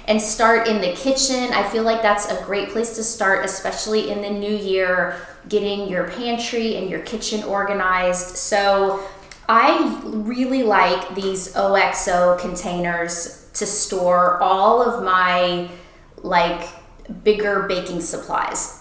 and start in the kitchen. I feel like that's a great place to start, especially in the new year, getting your pantry and your kitchen organized. So I really like these OXO containers to store all of my like bigger baking supplies.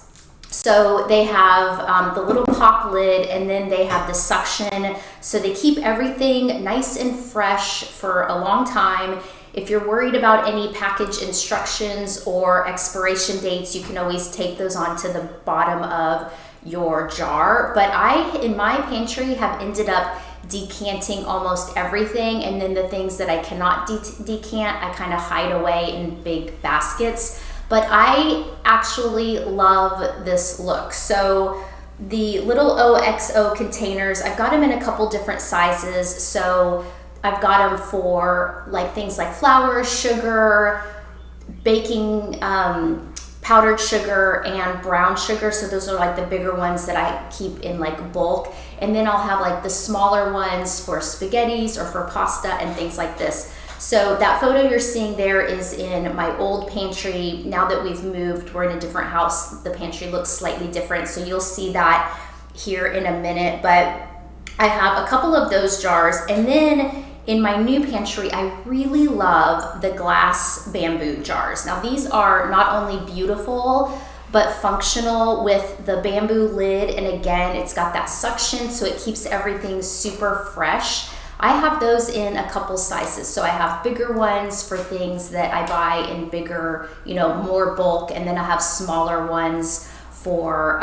So they have the little pop lid, and then they have the suction, so they keep everything nice and fresh for a long time. If you're worried about any package instructions or expiration dates, you can always tape those onto the bottom of your jar. But I, in my pantry, have ended up decanting almost everything, and then the things that I cannot decant, I kind of hide away in big baskets. But I actually love this look. So the little OXO containers, I've got them in a couple different sizes. So I've got them for like things like flour, sugar, baking powdered sugar, and brown sugar. So those are like the bigger ones that I keep in like bulk. And then I'll have like the smaller ones for spaghettis or for pasta and things like this. So that photo you're seeing there is in my old pantry. Now that we've moved, we're in a different house, the pantry looks slightly different. So you'll see that here in a minute. But I have a couple of those jars. And then in my new pantry, I really love the glass bamboo jars. Now these are not only beautiful, but functional with the bamboo lid. And again, it's got that suction, so it keeps everything super fresh. I have those in a couple sizes. So I have bigger ones for things that I buy in bigger, more bulk. And then I have smaller ones for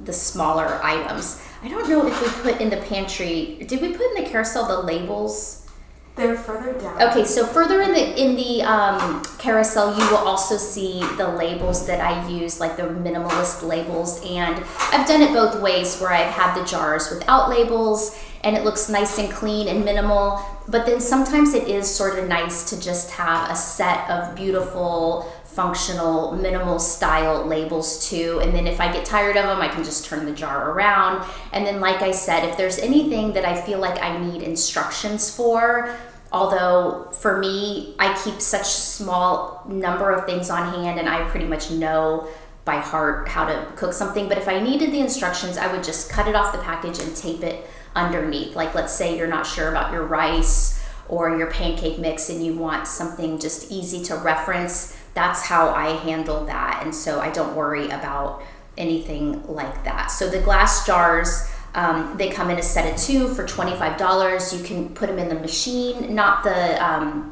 the smaller items. I don't know if we put in the pantry, did we put in the carousel the labels? They're further down. Okay, so further in the carousel, you will also see the labels that I use, like the minimalist labels. And I've done it both ways, where I've had the jars without labels and it looks nice and clean and minimal. But then sometimes it is sort of nice to just have a set of beautiful, functional, minimal style labels too. And then if I get tired of them, I can just turn the jar around. And then, like I said, if there's anything that I feel like I need instructions for, although for me, I keep such small number of things on hand and I pretty much know by heart how to cook something. But if I needed the instructions, I would just cut it off the package and tape it underneath. Like, let's say you're not sure about your rice or your pancake mix and you want something just easy to reference. That's how I handle that. And so I don't worry about anything like that. So the glass jars, they come in a set of 2 for $25. You can put them in the machine, not the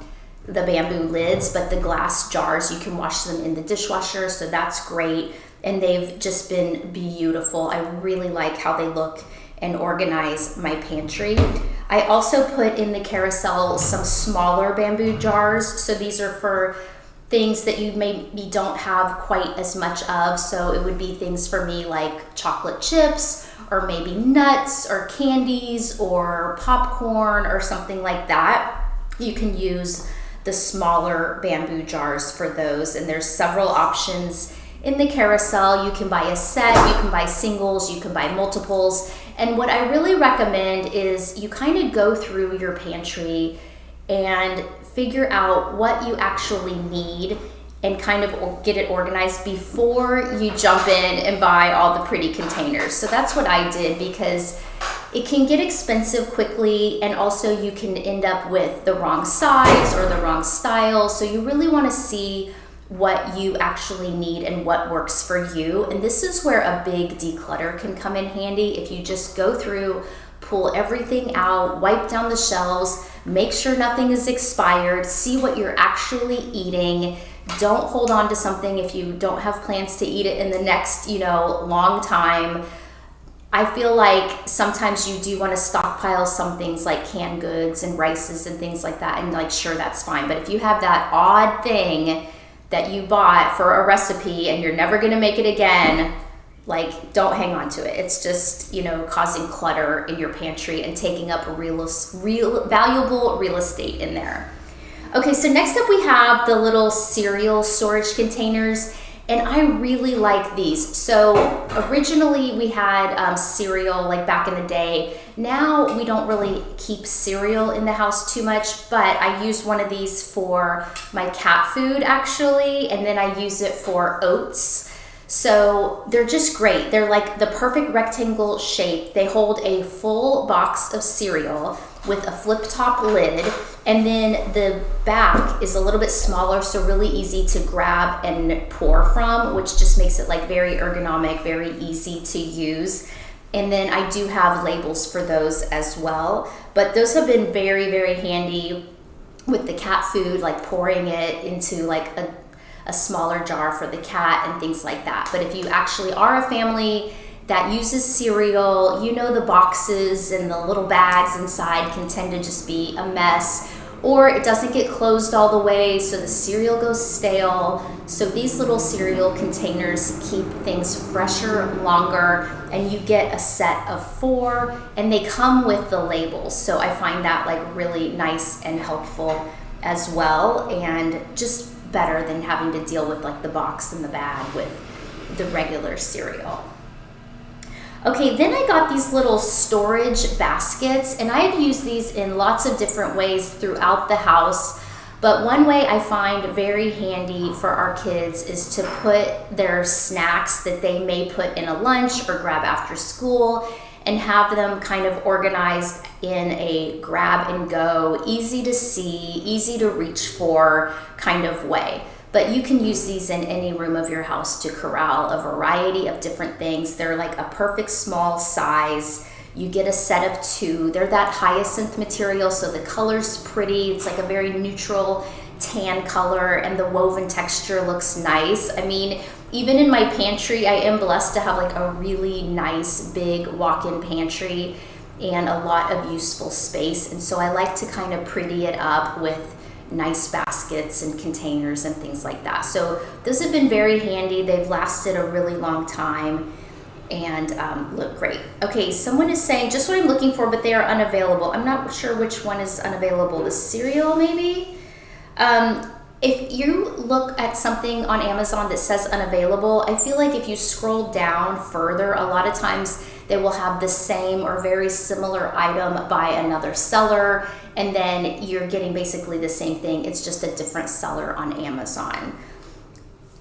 bamboo lids, but the glass jars. You can wash them in the dishwasher, so that's great. And they've just been beautiful. I really like how they look and organize my pantry. I also put in the carousel some smaller bamboo jars. So these are for things that you maybe don't have quite as much of. So it would be things for me like chocolate chips, or maybe nuts or candies or popcorn or something like that. You can use the smaller bamboo jars for those. And there's several options in the carousel. You can buy a set, you can buy singles, you can buy multiples. And what I really recommend is you kind of go through your pantry and figure out what you actually need and kind of get it organized before you jump in and buy all the pretty containers. So that's what I did, because it can get expensive quickly, and also you can end up with the wrong size or the wrong style. So you really want to see what you actually need and what works for you. And this is where a big declutter can come in handy. If you just go through, pull everything out, wipe down the shelves, make sure nothing is expired, see what you're actually eating. Don't hold on to something if you don't have plans to eat it in the next, long time. I feel like sometimes you do want to stockpile some things like canned goods and rices and things like that, and sure, that's fine. But if you have that odd thing that you bought for a recipe and you're never going to make it again, don't hang on to it. It's just, causing clutter in your pantry and taking up valuable real estate in there. Okay, so next up we have the little cereal storage containers. and I really like these. So originally we had cereal like back in the day. Now we don't really keep cereal in the house too much, but I use one of these for my cat food actually, and then I use it for oats. So they're just great. They're like the perfect rectangle shape. They hold a full box of cereal with a flip top lid, and then the back is a little bit smaller, so really easy to grab and pour from, which just makes it like very ergonomic, very easy to use. And then I do have labels for those as well, but those have been very, very handy with the cat food, like pouring it into like a smaller jar for the cat and things like that. But if you actually are a family that uses cereal, you know the boxes and the little bags inside can tend to just be a mess, or it doesn't get closed all the way, so the cereal goes stale. So these little cereal containers keep things fresher longer, and you get a set of 4, and they come with the labels. So I find that like really nice and helpful as well, and just better than having to deal with like the box and the bag with the regular cereal. Okay, then I got these little storage baskets, and I've used these in lots of different ways throughout the house, but one way I find very handy for our kids is to put their snacks that they may put in a lunch or grab after school, and have them kind of organized in a grab and go, easy to see, easy to reach for kind of way. But you can use these in any room of your house to corral a variety of different things. They're like a perfect small size. You get a set of 2. They're that hyacinth material, so the color's pretty. It's like a very neutral tan color, and the woven texture looks nice. I mean, even in my pantry, I am blessed to have like a really nice big walk-in pantry and a lot of useful space. And so I like to kind of pretty it up with nice baskets and containers and things like that. So those have been very handy. They've lasted a really long time and look great. Okay, someone is saying just what I'm looking for, but they are unavailable. I'm not sure which one is unavailable. The cereal maybe? If you look at something on Amazon that says unavailable, I feel like if you scroll down further, a lot of times they will have the same or very similar item by another seller, and then you're getting basically the same thing. It's just a different seller on Amazon.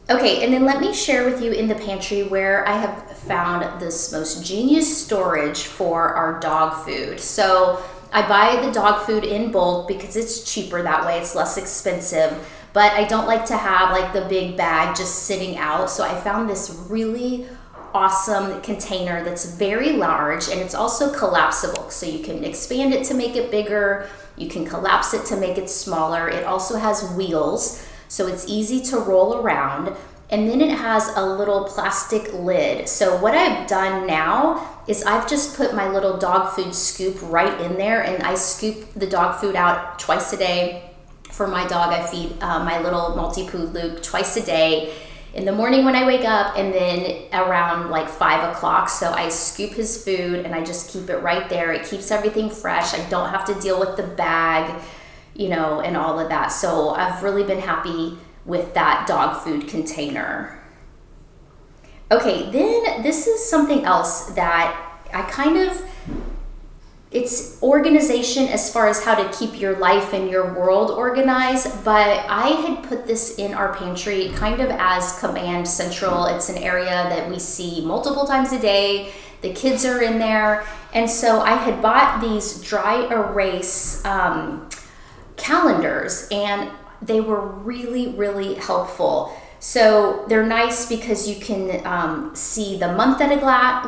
Okay, and then let me share with you in the pantry where I have found this most genius storage for our dog food. So I buy the dog food in bulk because it's cheaper that way, it's less expensive, but I don't like to have like the big bag just sitting out. So I found this really awesome container that's very large, and it's also collapsible. So you can expand it to make it bigger, you can collapse it to make it smaller. It also has wheels, so it's easy to roll around. And then it has a little plastic lid. So what I've done now is I've just put my little dog food scoop right in there, and I scoop the dog food out twice a day. For my dog, I feed my little Maltipoo Luke twice a day. In the morning when I wake up, and then around like 5 o'clock. So I scoop his food and I just keep it right there. It keeps everything fresh. I don't have to deal with the bag, you know, and all of that. So I've really been happy with that dog food container. Okay, then this is something else that I kind of, it's organization as far as how to keep your life and your world organized, but I had put this in our pantry kind of as command central. It's an area that we see multiple times a day. The kids are in there. And so I had bought these dry erase calendars, and they were really, really helpful. So they're nice because you can see the month at a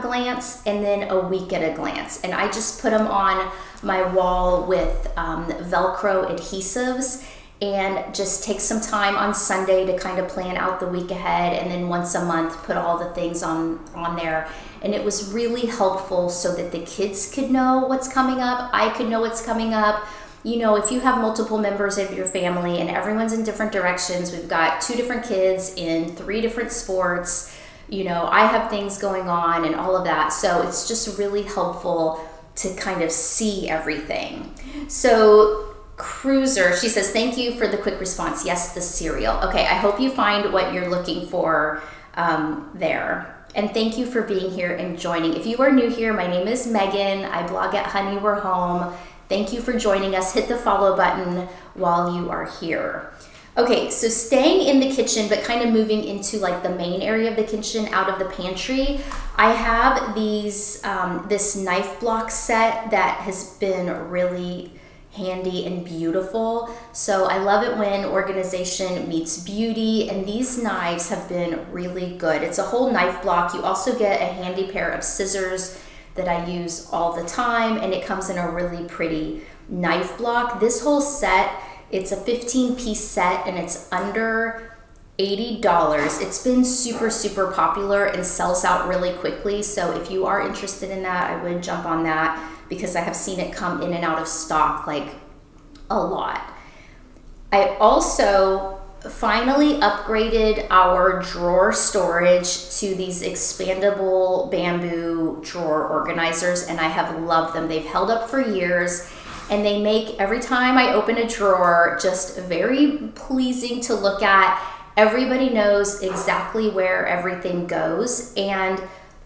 glance and then a week at a glance. And I just put them on my wall with Velcro adhesives, and just take some time on Sunday to kind of plan out the week ahead, and then once a month put all the things on there. And it was really helpful so that the kids could know what's coming up, I could know what's coming up. You know, if you have multiple members of your family and everyone's in different directions, we've got 2 different kids in 3 different sports, you know, I have things going on and all of that. So it's just really helpful to kind of see everything. So Cruiser, she says, thank you for the quick response. Yes, the cereal. Okay, I hope you find what you're looking for there. And thank you for being here and joining. If you are new here, my name is Megan. I blog at Honey We're Home. Thank you for joining us. Hit the follow button while you are here. Okay, so staying in the kitchen, but kind of moving into like the main area of the kitchen out of the pantry, I have these this knife block set that has been really handy and beautiful. So I love it when organization meets beauty, and these knives have been really good. It's a whole knife block. You also get a handy pair of scissors that I use all the time, and it comes in a really pretty knife block. This whole set, it's a 15-piece set, and it's under $80. It's been super popular and sells out really quickly. So if you are interested in that, I would jump on that, because I have seen it come in and out of stock like a lot. I also finally upgraded our drawer storage to these expandable bamboo drawer organizers, and I have loved them. They've held up for years, and they make every time I open a drawer just very pleasing to look at. Everybody knows exactly where everything goes, and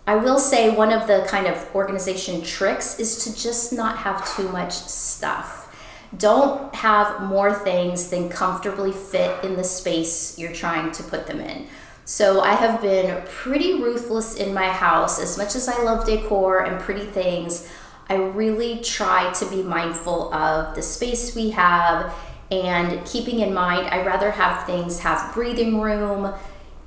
I will say one of the kind of organization tricks is to just not have too much stuff. Don't have more things than comfortably fit in the space you're trying to put them in. So I have been pretty ruthless in my house. As much as I love decor and pretty things, I really try to be mindful of the space we have, and keeping in mind, I'd rather have things have breathing room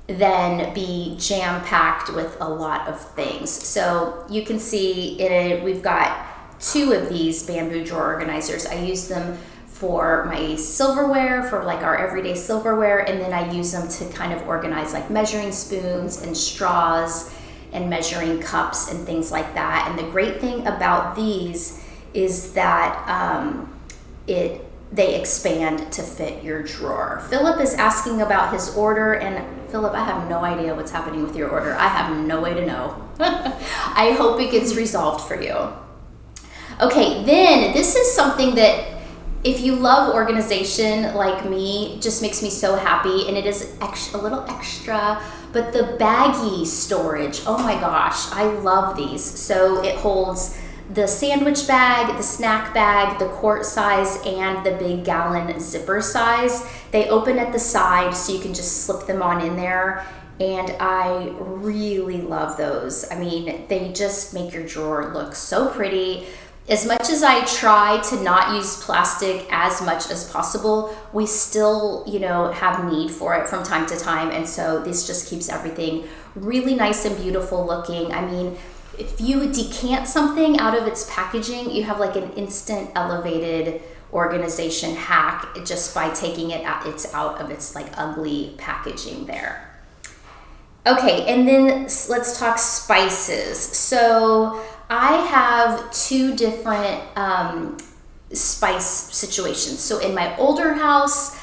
than be jam-packed with a lot of things. So you can see in it, we've got 2 of these bamboo drawer organizers. I use them for my silverware, for like our everyday silverware, and then I use them to kind of organize like measuring spoons and straws and measuring cups and things like that. And the great thing about these is that they expand to fit your drawer. Philip is asking about his order, and Philip, I have no idea what's happening with your order. I have no way to know. I hope it gets resolved for you. Okay, then this is something that, if you love organization like me, just makes me so happy, and it is a little extra, but the Baggie storage, oh my gosh, I love these. So it holds the sandwich bag, the snack bag, the quart size, and the big gallon zipper size. They open at the side, so you can just slip them on in there, and I really love those. I mean, they just make your drawer look so pretty. As much as I try to not use plastic as much as possible, we still, have need for it from time to time, and so this just keeps everything really nice and beautiful looking. I mean, if you decant something out of its packaging, you have like an instant elevated organization hack just by taking it out of its like ugly packaging there. Okay, and then let's talk spices. So I have 2 different spice situations. So in my older house,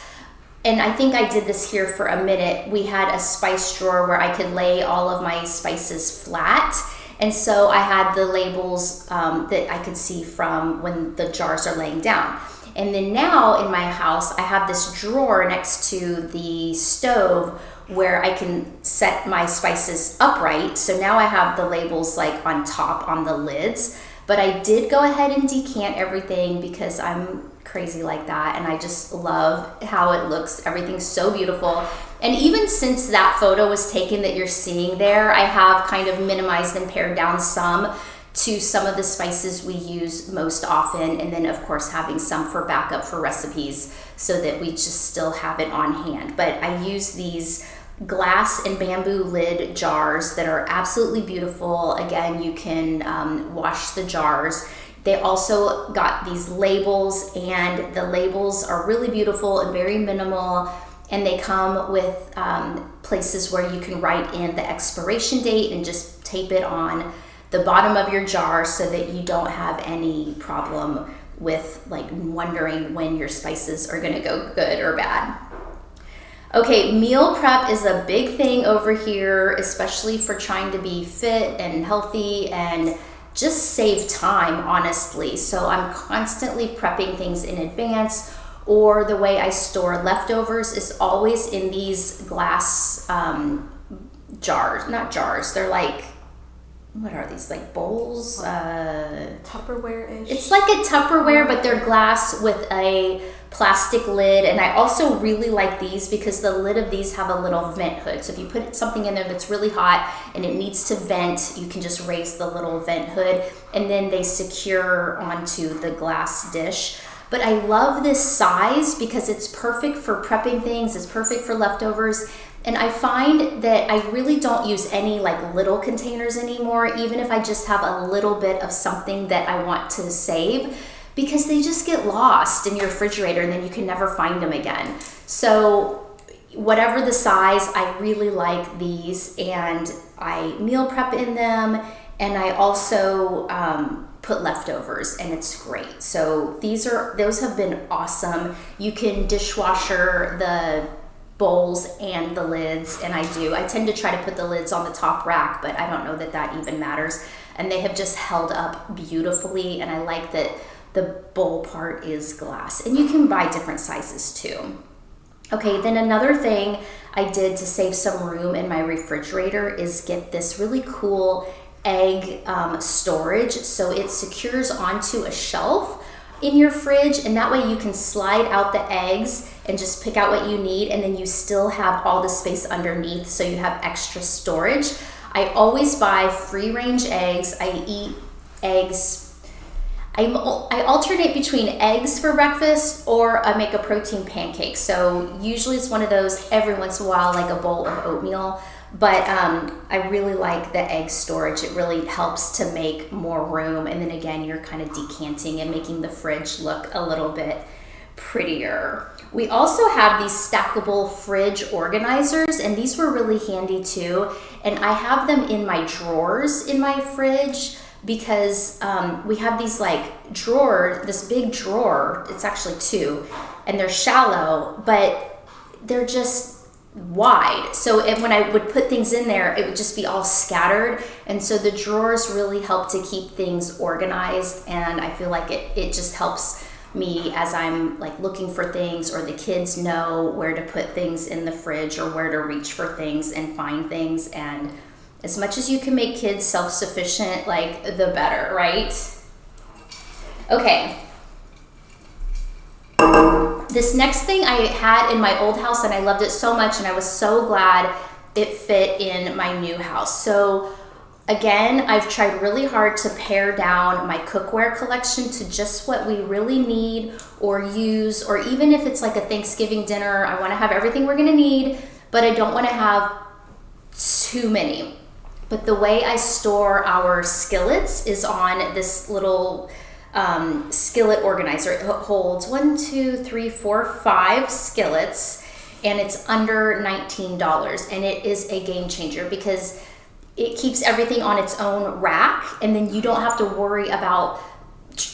and I think I did this here for a minute, we had a spice drawer where I could lay all of my spices flat. And so I had the labels that I could see from when the jars are laying down. And then now in my house, I have this drawer next to the stove where I can set my spices upright. So now I have the labels like on top on the lids, but I did go ahead and decant everything because I'm crazy like that, and I just love how it looks. Everything's so beautiful. And even since that photo was taken that you're seeing there, I have kind of minimized and pared down some to some of the spices we use most often, and then of course having some for backup for recipes so that we just still have it on hand. But I use these glass and bamboo lid jars that are absolutely beautiful. Again, you can wash the jars. They also got these labels, and the labels are really beautiful and very minimal, and they come with places where you can write in the expiration date and just tape it on the bottom of your jar so that you don't have any problem with like wondering when your spices are gonna go good or bad. Okay, meal prep is a big thing over here, especially for trying to be fit and healthy and just save time, honestly. So I'm constantly prepping things in advance, or the way I store leftovers is always in these glass jars, not jars, they're like, what are these, like bowls? Tupperware-ish. It's like a Tupperware, but they're glass with a plastic lid. And I also really like these because the lid of these have a little vent hood. So if you put something in there that's really hot and it needs to vent, you can just raise the little vent hood, and then they secure onto the glass dish. But I love this size because it's perfect for prepping things, it's perfect for leftovers. And I find that I really don't use any like little containers anymore, even if I just have a little bit of something that I want to save, because they just get lost in your refrigerator and then you can never find them again. So whatever the size, I really like these, and I meal prep in them, and I also put leftovers, and it's great. So those have been awesome. You can dishwasher the bowls and the lids, and I tend to try to put the lids on the top rack, but I don't know that that even matters. And they have just held up beautifully, and I like that the bowl part is glass, and you can buy different sizes too. Okay, then another thing I did to save some room in my refrigerator is get this really cool egg storage. So it secures onto a shelf in your fridge, and that way you can slide out the eggs and just pick out what you need, and then you still have all the space underneath, so you have extra storage. I always buy free range eggs. I eat eggs. I alternate between eggs for breakfast, or I make a protein pancake. So usually it's one of those, every once in a while, like a bowl of oatmeal. But I really like the egg storage. It really helps to make more room. And then again, you're kind of decanting and making the fridge look a little bit prettier. We also have these stackable fridge organizers, and these were really handy too. And I have them in my drawers in my fridge because we have these like drawers, this big drawer, it's actually two, and they're shallow, but they're just wide. So when I would put things in there, it would just be all scattered. And so the drawers really help to keep things organized. And I feel like it just helps me as I'm like looking for things, or the kids know where to put things in the fridge or where to reach for things and find things. And as much as you can make kids self-sufficient, like the better, right? Okay. This next thing I had in my old house, and I loved it so much, and I was so glad it fit in my new house. So again, I've tried really hard to pare down my cookware collection to just what we really need or use, or even if it's like a Thanksgiving dinner, I want to have everything we're going to need, but I don't want to have too many. But the way I store our skillets is on this little skillet organizer. It holds 1, 2, 3, 4, 5 skillets, and it's under $19. And it is a game changer because it keeps everything on its own rack, and then you don't have to worry about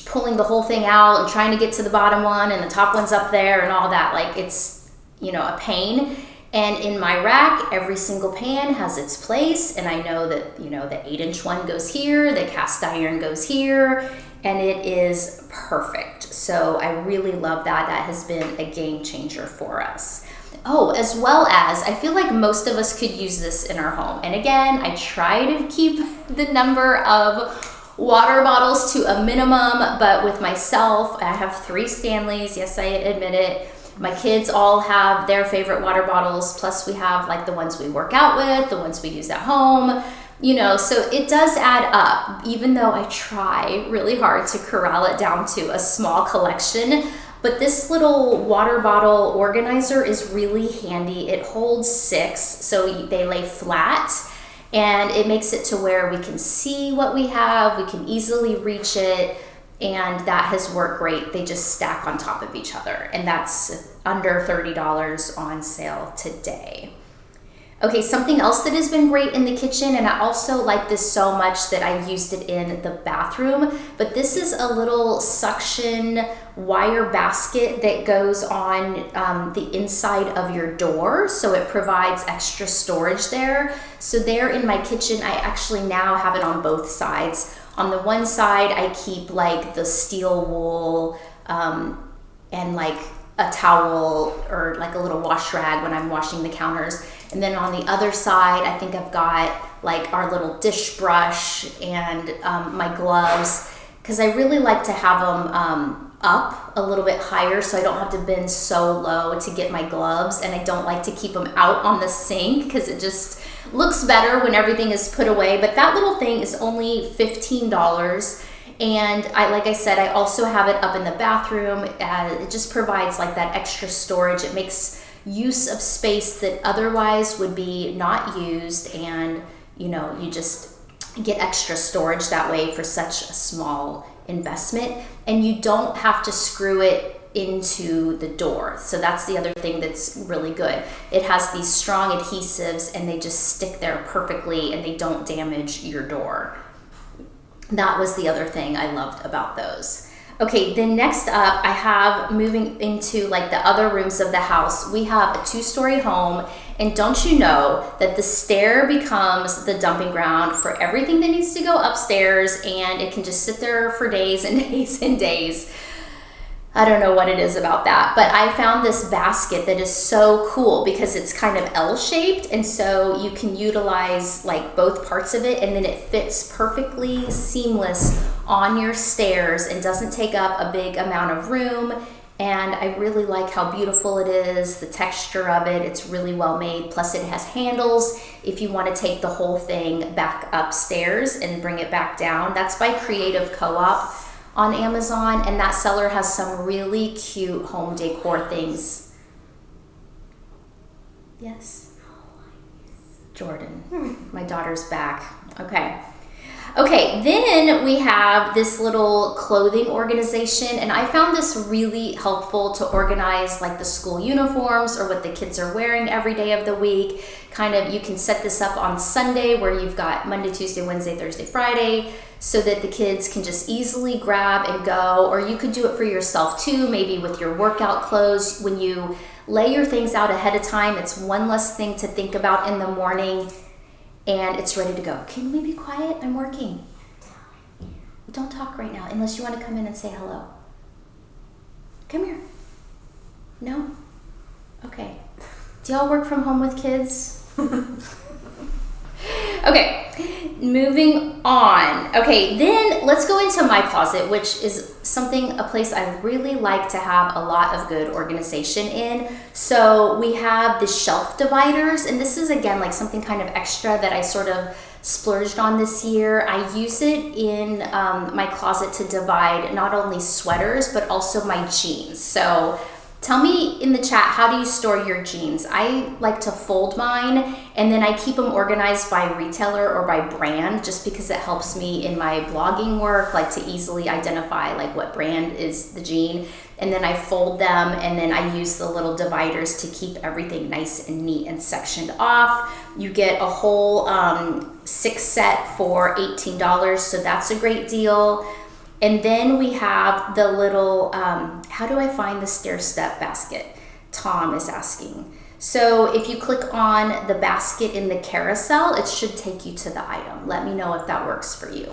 pulling the whole thing out and trying to get to the bottom one, and the top one's up there and all that. Like, it's, a pain. And in my rack, every single pan has its place, and I know that, the 8-inch one goes here, the cast iron goes here, and it is perfect. So I really love that. That has been a game changer for us. Oh, as well as, I feel like most of us could use this in our home. And again, I try to keep the number of water bottles to a minimum, but with myself, I have 3 Stanleys. Yes, I admit it. My kids all have their favorite water bottles, plus we have like the ones we work out with, the ones we use at home, so it does add up, even though I try really hard to corral it down to a small collection. But this little water bottle organizer is really handy. It holds 6, so they lay flat, and it makes it to where we can see what we have, we can easily reach it, and that has worked great. They just stack on top of each other, and that's under $30 on sale today. Okay, something else that has been great in the kitchen, and I also like this so much that I used it in the bathroom, but this is a little suction wire basket that goes on the inside of your door, so it provides extra storage there. So there in my kitchen, I actually now have it on both sides. On the one side, I keep like the steel wool and like a towel or like a little wash rag when I'm washing the counters. And then on the other side, I think I've got like our little dish brush and my gloves, because I really like to have them up a little bit higher so I don't have to bend so low to get my gloves, and I don't like to keep them out on the sink because it just looks better when everything is put away. But that little thing is only $15. And like I said, I also have it up in the bathroom. It just provides like that extra storage. It makes use of space that otherwise would be not used, and you just get extra storage that way for such a small investment, and you don't have to screw it into the door. So that's the other thing that's really good. It has these strong adhesives and they just stick there perfectly and they don't damage your door. That was the other thing I loved about those. Okay, then next up, I have, moving into like the other rooms of the house, we have a 2-story home, and don't you know that the stair becomes the dumping ground for everything that needs to go upstairs, and it can just sit there for days and days and days. I don't know what it is about that, but I found this basket that is so cool because it's kind of L-shaped, and so you can utilize like both parts of it, and then it fits perfectly seamless on your stairs and doesn't take up a big amount of room. And I really like how beautiful it is, the texture of it. It's really well made. Plus it has handles if you want to take the whole thing back upstairs and bring it back down. That's by Creative Co-op on Amazon, and that seller has some really cute home decor things. Yes? Jordan, my daughter's back. Okay, then we have this little clothing organization, and I found this really helpful to organize like the school uniforms or what the kids are wearing every day of the week. Kind of, you can set this up on Sunday where you've got Monday, Tuesday, Wednesday, Thursday, Friday, so that the kids can just easily grab and go, or you could do it for yourself too, maybe with your workout clothes. When you lay your things out ahead of time, it's one less thing to think about in the morning, and it's ready to go. Can we be quiet? I'm working. Don't talk right now, unless you want to come in and say hello. Come here. No? Okay. Do y'all work from home with kids? Okay, moving on. Okay, then let's go into my closet, which is a place I really like to have a lot of good organization in. So we have the shelf dividers, and this is again like something kind of extra that I sort of splurged on this year. I use it in my closet to divide not only sweaters, but also my jeans. So tell me in the chat, how do you store your jeans? I like to fold mine, and then I keep them organized by retailer or by brand, just because it helps me in my blogging work, like to easily identify like what brand is the jean. And then I fold them, and then I use the little dividers to keep everything nice and neat and sectioned off. You get a whole 6 set for $18, so that's a great deal. And then we have the little, how do I find the stair step basket? Tom is asking. So if you click on the basket in the carousel, it should take you to the item. Let me know if that works for you.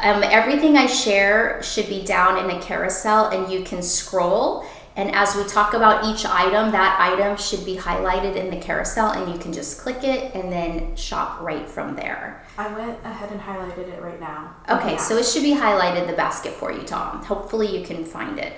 Everything I share should be down in a carousel, and you can scroll. And as we talk about each item, that item should be highlighted in the carousel, and you can just click it and then shop right from there. I went ahead and highlighted it right now. Okay, yeah. So it should be highlighted, the basket for you, Tom. Hopefully you can find it.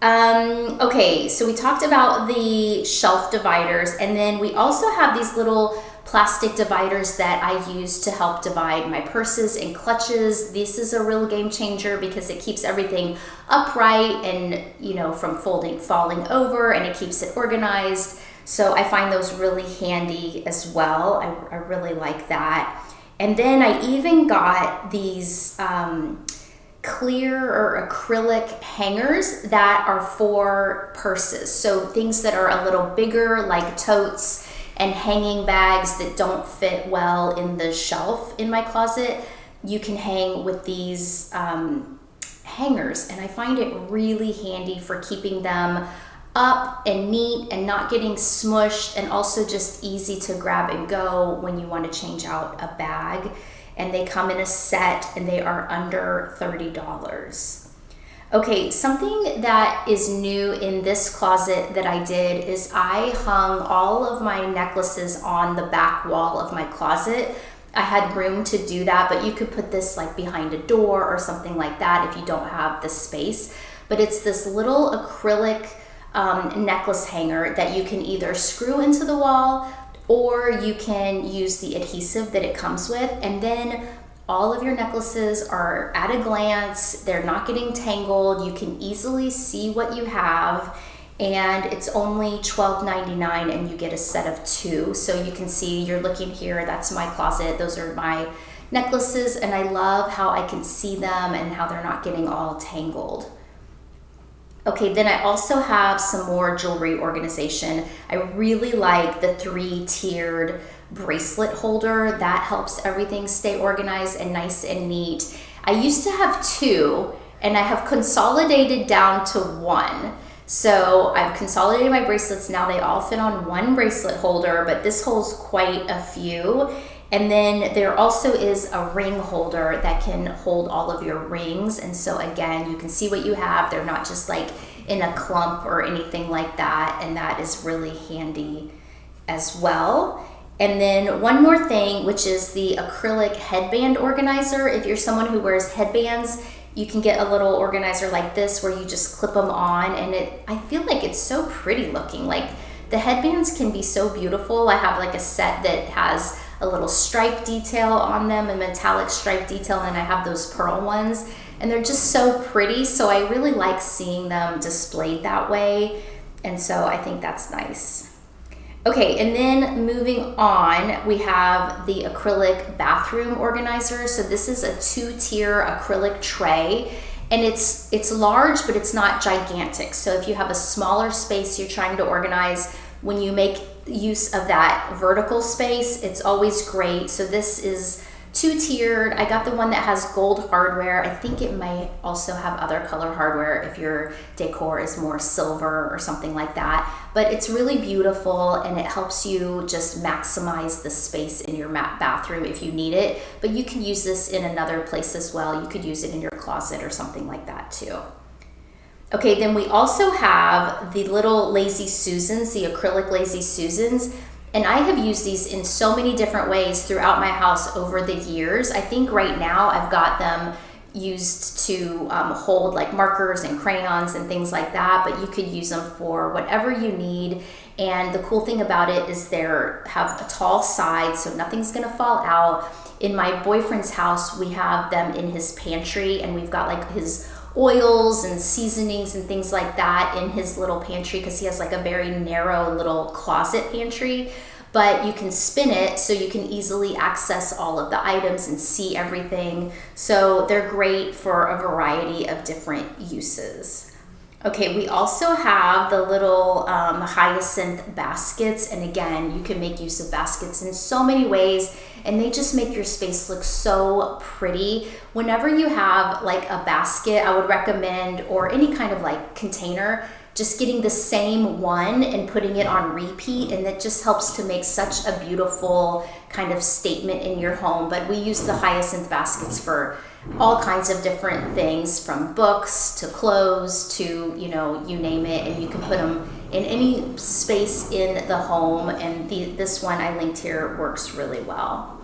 Okay, so we talked about the shelf dividers, and then we also have these little plastic dividers that I use to help divide my purses and clutches. This is a real game changer because it keeps everything upright and, from falling over, and it keeps it organized. So I find those really handy as well. I really like that. And then I even got these clear or acrylic hangers that are for purses. So things that are a little bigger, like totes and hanging bags that don't fit well in the shelf in my closet, you can hang with these hangers, and I find it really handy for keeping them up and neat and not getting smushed, and also just easy to grab and go when you want to change out a bag. And they come in a set and they are under $30. Okay, something that is new in this closet that I did is I hung all of my necklaces on the back wall of my closet. I had room to do that, but you could put this like behind a door or something like that if you don't have the space. But it's this little acrylic necklace hanger that you can either screw into the wall or you can use the adhesive that it comes with, and then all of your necklaces are at a glance. They're not getting tangled. You can easily see what you have, and it's only $12.99 and you get a set of 2. So you can see, you're looking here, that's my closet. Those are my necklaces, and I love how I can see them and how they're not getting all tangled. Okay, then I also have some more jewelry organization. I really like the 3-tiered bracelet holder. That helps everything stay organized and nice and neat. I used to have 2, and I have consolidated down to 1. So I've consolidated my bracelets. Now they all fit on one bracelet holder, but this holds quite a few. And then there also is a ring holder that can hold all of your rings. And so again, you can see what you have. They're not just like in a clump or anything like that. And that is really handy as well. And then one more thing, which is the acrylic headband organizer. If you're someone who wears headbands, you can get a little organizer like this where you just clip them on. And I feel like it's so pretty looking. Like the headbands can be so beautiful. I have like a set that has a little stripe detail on them, a metallic stripe detail, and I have those pearl ones, and they're just so pretty. So I really like seeing them displayed that way, and so I think that's nice. Okay, and then moving on, we have the acrylic bathroom organizer. So this is a 2-tier acrylic tray, and it's large, but it's not gigantic. So if you have a smaller space you're trying to organize, when you make use of that vertical space, it's always great. So this is 2-tiered. I got the one that has gold hardware. I think it might also have other color hardware if your decor is more silver or something like that. But it's really beautiful, and it helps you just maximize the space in your bathroom if you need it. But you can use this in another place as well. You could use it in your closet or something like that too. Okay, then we also have the little Lazy Susans, the acrylic Lazy Susans, and I have used these in so many different ways throughout my house over the years. I think right now I've got them used to hold like markers and crayons and things like that, but you could use them for whatever you need. And the cool thing about it is they have a tall side, so nothing's gonna fall out. In my boyfriend's house, we have them in his pantry, and we've got like his oils and seasonings and things like that in his little pantry, because he has like a very narrow little closet pantry. But you can spin it so you can easily access all of the items and see everything. So they're great for a variety of different uses. Okay, we also have the little hyacinth baskets, and again, you can make use of baskets in so many ways, and they just make your space look so pretty. Whenever you have like a basket, I would recommend, or any kind of like container, just getting the same one and putting it on repeat, and that just helps to make such a beautiful kind of statement in your home. But we use the hyacinth baskets for all kinds of different things, from books to clothes to, you know, you name it, and you can put them in any space in the home, and this one I linked here works really well.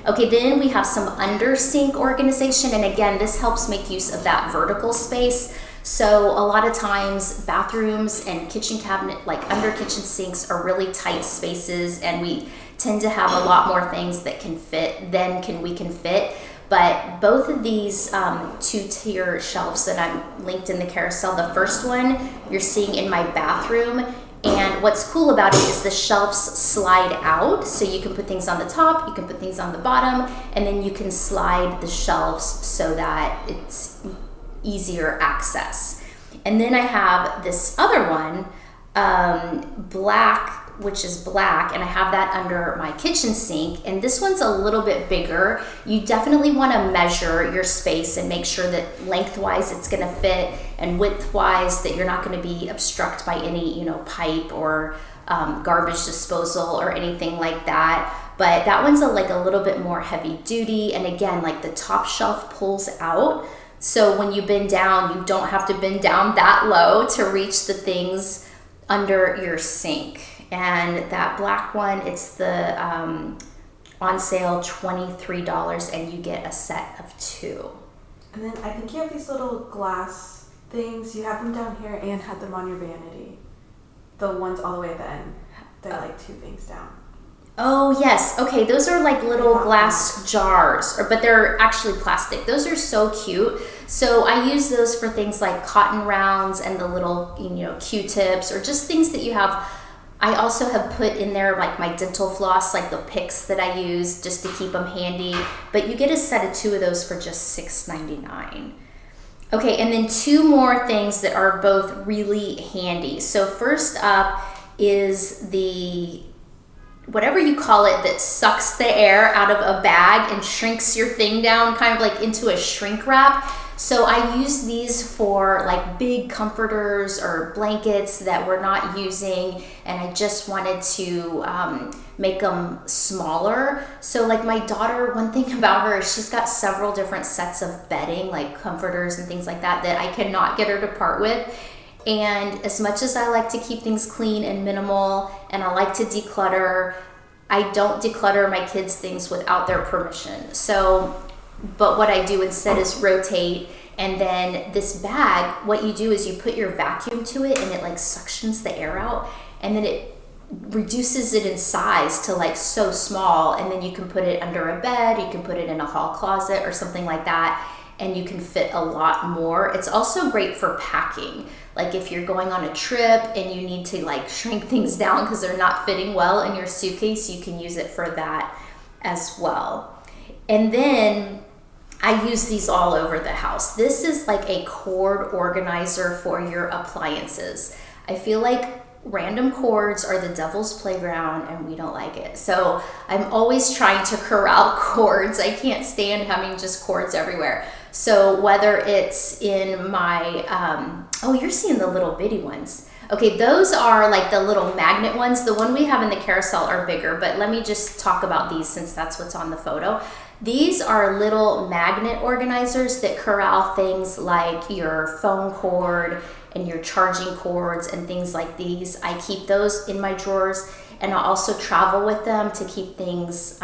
Okay, then we have some under sink organization, and again, this helps make use of that vertical space. So a lot of times bathrooms and kitchen cabinet, like under kitchen sinks, are really tight spaces, and we tend to have a lot more things that can fit than we can fit. But both of these 2-tier shelves that I'm linked in the carousel, the first one you're seeing in my bathroom, and what's cool about it is the shelves slide out, so you can put things on the top, you can put things on the bottom, and then you can slide the shelves so that it's easier access. And then I have this other one, black which is black, and I have that under my kitchen sink, and this one's a little bit bigger. You definitely want to measure your space and make sure that lengthwise it's going to fit, and widthwise that you're not going to be obstructed by any, you know, pipe or garbage disposal or anything like that. But that one's like a little bit more heavy duty, and again, like the top shelf pulls out, so when you bend down, you don't have to bend down that low to reach the things under your sink. And that black one, it's the on sale $23, and you get a set of 2. And then I think you have these little glass things. You have them down here and had them on your vanity. The ones all the way at the end. They're like 2 things down. Oh yes, okay, those are like little glass jars, but they're actually plastic. Those are so cute. So I use those for things like cotton rounds and the little, you know, Q-tips, or just things that you have. I also have put in there like my dental floss, like the picks that I use just to keep them handy. But you get a set of 2 of those for just $6.99. Okay, and then 2 more things that are both really handy. So first up is the, whatever you call it, that sucks the air out of a bag and shrinks your thing down kind of like into a shrink wrap. So I use these for like big comforters or blankets that we're not using, and I just wanted to make them smaller. So like my daughter, one thing about her is she's got several different sets of bedding, like comforters and things like that, that I cannot get her to part with. And as much as I like to keep things clean and minimal, and I like to declutter, I don't declutter my kids' things without their permission. So, but what I do instead is rotate, and then this bag, what you do is you put your vacuum to it, and it like suctions the air out, and then it reduces it in size to like so small, and then you can put it under a bed, you can put it in a hall closet or something like that, and you can fit a lot more. It's also great for packing. Like if you're going on a trip and you need to like shrink things down because they're not fitting well in your suitcase, you can use it for that as well. And then I use these all over the house. This is like a cord organizer for your appliances. I feel like random cords are the devil's playground, and we don't like it. So I'm always trying to corral cords. I can't stand having just cords everywhere. So whether it's in my, oh, you're seeing the little bitty ones. Okay, those are like the little magnet ones. The one we have in the carousel are bigger, but let me just talk about these since that's what's on the photo. These are little magnet organizers that corral things like your phone cord and your charging cords and things like these. I keep those in my drawers, and I also travel with them to keep things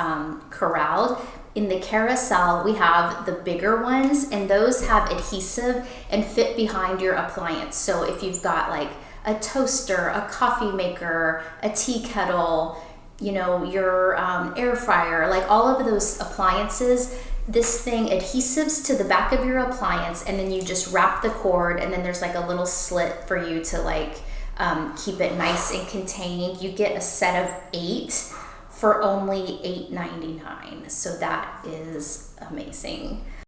corralled. In the carousel, we have the bigger ones, and those have adhesive and fit behind your appliance. So if you've got like a toaster, a coffee maker, a tea kettle, you know, your air fryer, like all of those appliances, this thing adhesives to the back of your appliance, and then you just wrap the cord, and then there's like a little slit for you to like keep it nice and contained. You get a set of 8 for only $8.99. So that is amazing.